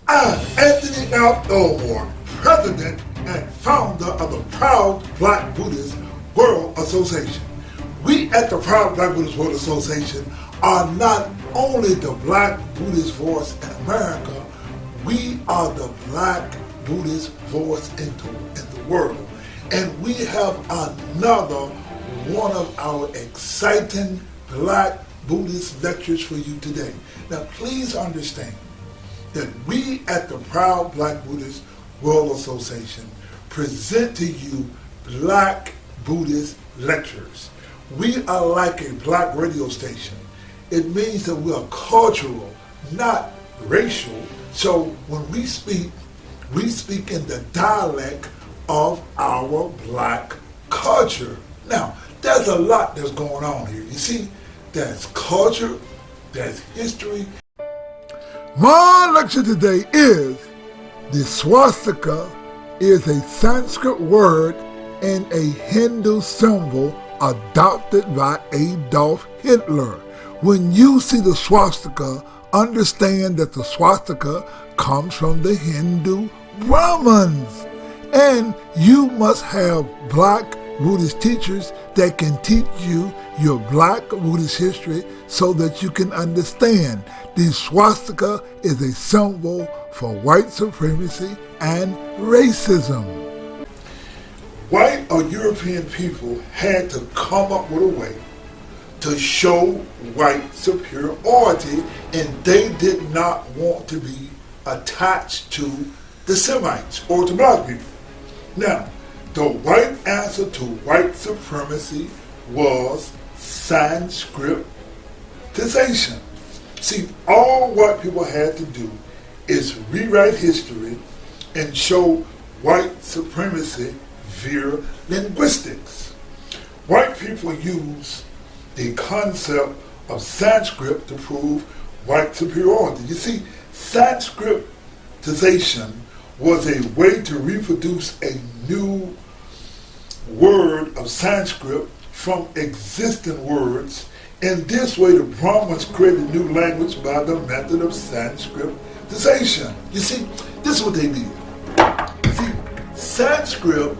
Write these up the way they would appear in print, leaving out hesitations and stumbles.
I'm Anthony Elmore, President and Founder of the proud Black Buddhist World Association. We at the proud Black Buddhist World Association are not only the Black Buddhist voice in America, we are the Black Buddhist voice in the world. And we have another one of our exciting Black Buddhist lectures for you today. Now please understand that we at the proud Black Buddhist World Association present to you Black Buddhist lectures. We are like a black radio station. It means that we are cultural, not racial. So when we speak in the dialect of our black culture. Now, there's a lot that's going on here. You see, there's culture, there's history. My lecture today is the swastika is a Sanskrit word and a Hindu symbol adopted by Adolph Hitler. When you see the swastika, understand that the swastika comes from the Hindu Brahmins. And you must have Black Buddhist teachers that can teach you your Black Buddhist history so that you can understand the swastika is a symbol for white supremacy and racism. White or European people had to come up with a way to show white superiority, and they did not want to be attached to the Semites or to black people. Now, the white answer to white supremacy was Sanskritization. See, all white people had to do is rewrite history and show white supremacy via linguistics. White people use the concept of Sanskrit to prove white superiority. You see, Sanskritization was a way to reproduce a new word of Sanskrit from existing words. In this way, the Brahmins created a new language by the method of Sanskritization. You see, this is what they did. See, Sanskrit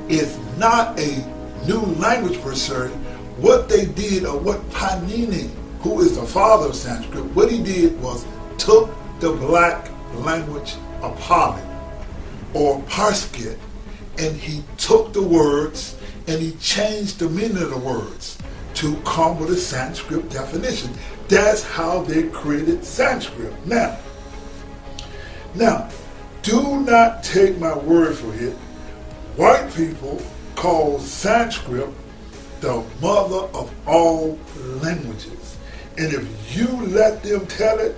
is not a new language per se. What they did, or what Panini, who is the father of Sanskrit, what he did was took the black language of Pali or Sanskrit, and he took the words and he changed the meaning of the words to come with a Sanskrit definition. That's how they created Sanskrit. Now, do not take my word for it. White people call Sanskrit the mother of all languages. And if you let them tell it,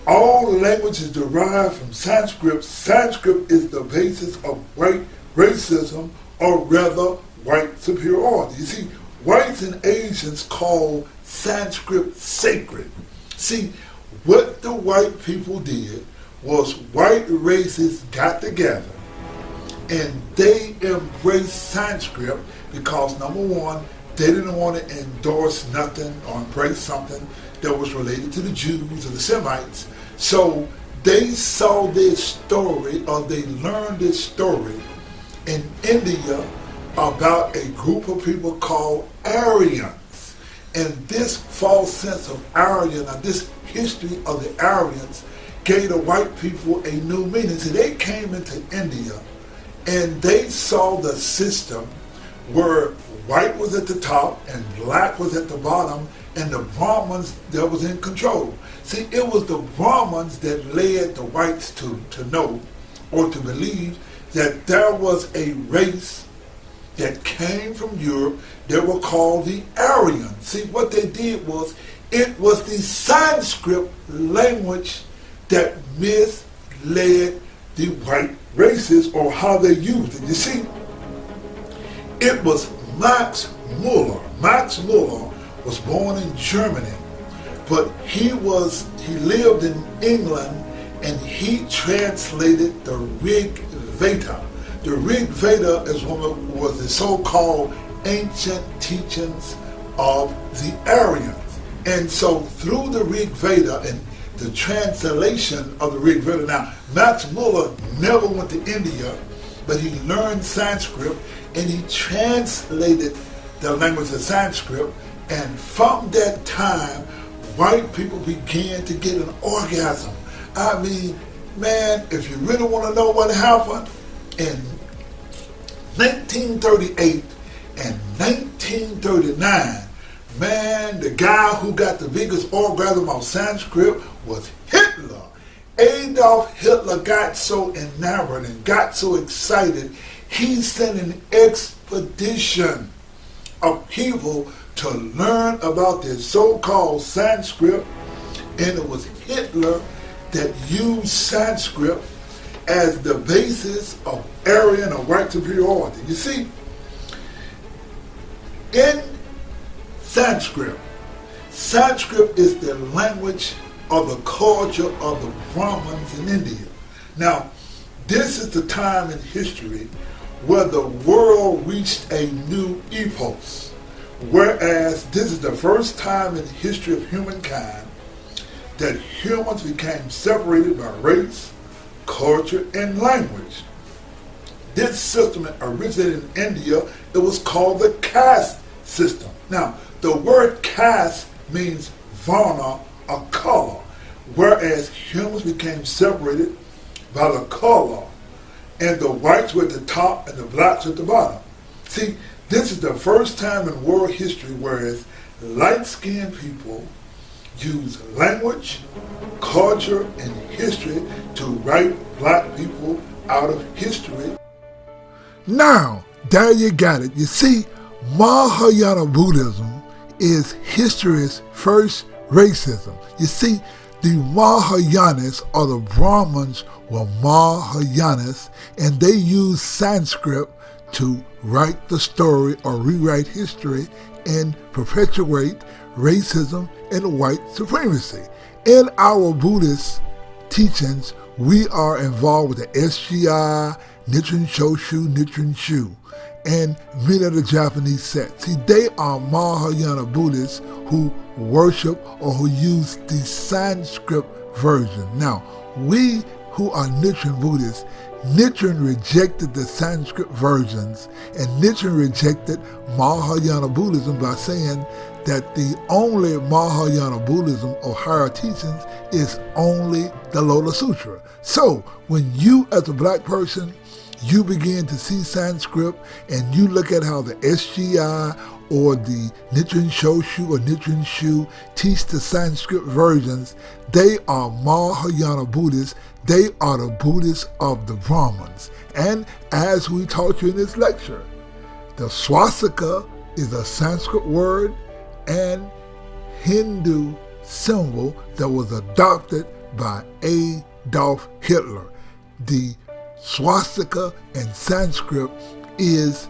all languages derived from Sanskrit. Sanskrit is the basis of white racism, or rather white superiority. You see, whites and Asians call Sanskrit sacred. See, what the white people did was white races got together and they embraced Sanskrit because, number one, they didn't want to endorse nothing or embrace something that was related to the Jews or the Semites. So they saw this story, or they learned this story in India about a group of people called Aryans. And this false sense of Aryan, or this history of the Aryans, gave the white people a new meaning. So they came into India and they saw the system where white was at the top and black was at the bottom, and the Brahmins that was in control. See, it was the Brahmins that led the whites to know or to believe that there was a race that came from Europe that were called the Aryans. See, what they did was, it was the Sanskrit language that misled the white races, or how they used it. You see, it was Max Muller. Max Muller was born in Germany, but he lived in England, and he translated the Rig Veda. The Rig Veda was the so-called ancient teachings of the Aryans. And so through the Rig Veda, and the translation of the Rig Veda. Now, Max Muller never went to India, but he learned Sanskrit and he translated the language of Sanskrit, and from that time, white people began to get an orgasm. I mean, man, if you really want to know what happened, in 1938 and 1939, man, the guy who got the biggest orgasm of Sanskrit was Hitler. Adolf Hitler got so enamored and got so excited, he sent an expedition of people to learn about this so-called Sanskrit, and it was Hitler that used Sanskrit as the basis of Aryan or white superiority. You see, in Sanskrit is the language of the culture of the Brahmins in India. Now, this is the time in history where the world reached a new epos, whereas this is the first time in the history of humankind that humans became separated by race, culture, and language. This system originated in India. It was called the caste system. Now, the word caste means varna, a color, whereas humans became separated by the color, and the whites were at the top and the blacks at the bottom. See, this is the first time in world history whereas light-skinned people use language, culture, and history to write black people out of history. Now, there you got it. You see, Mahayana Buddhism is history's first racism. You see, the Mahayanists, or the Brahmins, were Mahayanists, and they used Sanskrit to write the story or rewrite history and perpetuate racism and white supremacy. In our Buddhist teachings, we are involved with the SGI, Nichiren Shoshu, Nichiren Shu, and many of the Japanese sects. See, they are Mahayana Buddhists who worship or who use the Sanskrit version. Now, we who are Nichiren Buddhists, Nichiren rejected the Sanskrit versions, and Nichiren rejected Mahayana Buddhism by saying that the only Mahayana Buddhism or higher teachings is only the Lotus Sutra. So, when you as a black person, you begin to see Sanskrit and you look at how the SGI or the Nichiren Shoshu or Nichiren Shu teach the Sanskrit versions, they are Mahayana Buddhists. They are the Buddhists of the Brahmins. And as we taught you in this lecture, the swastika is a Sanskrit word and Hindu symbol that was adopted by Adolf Hitler. The swastika in Sanskrit is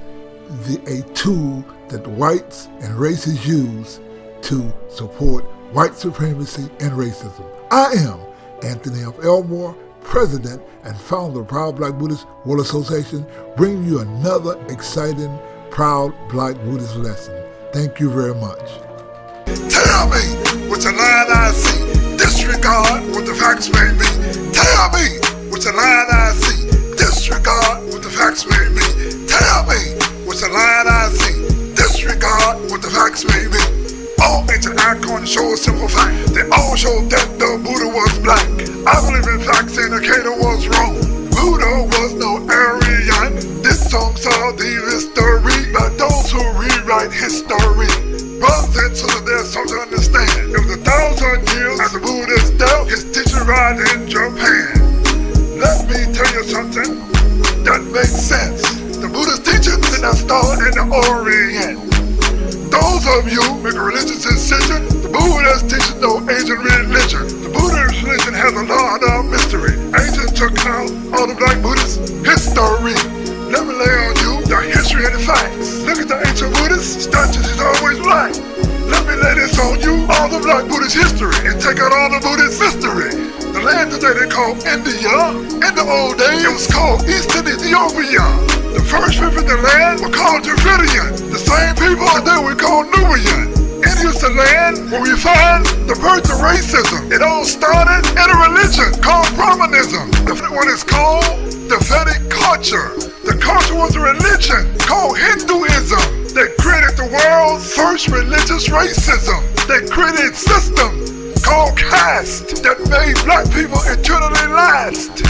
a tool that whites and races use to support white supremacy and racism. I am Anthony of Elmore, President and Founder of Proud Black Buddhist World Association, bringing you another exciting Proud Black Buddhist lesson. Thank you very much. Tell me what your line I see, disregard what the facts may be. Tell me what your line I see, disregard what the facts may be. Tell me what your line I see, disregard what the facts may be. All ancient icons show a simple fact. They all show that the Buddha was black. I believe in facts and Akeda was wrong. Buddha was no Aryan. This song saw the history by those who rewrite history. Brothers and sisters, there's something to understand. It was 1,000 years after Buddha's death, his teaching right in Japan. Let me tell you something that makes sense. The Buddha's teachings did not start in the Orient. Those of you make a religious decision, the Buddha's teaching no ancient religion. The Buddhist religion has a lot of mystery. Ancient took out all the black Buddhist history. Let me lay on you the history and the facts. Look at the ancient Buddhist, statues is always black. Let me lay this on you, all the black Buddhist history, and take out all the Buddhist mystery. The land today they call India. In the old days, it was called Eastern Ethiopia. The first people in the land were called Dravidian. The same people today we call Nubian. India is the land where we find the birth of racism. It all started in a religion called Brahmanism. The one is called the Vedic culture. The culture was a religion called Hinduism. They created the world's first religious racism. They created a system called caste that made black people eternally last.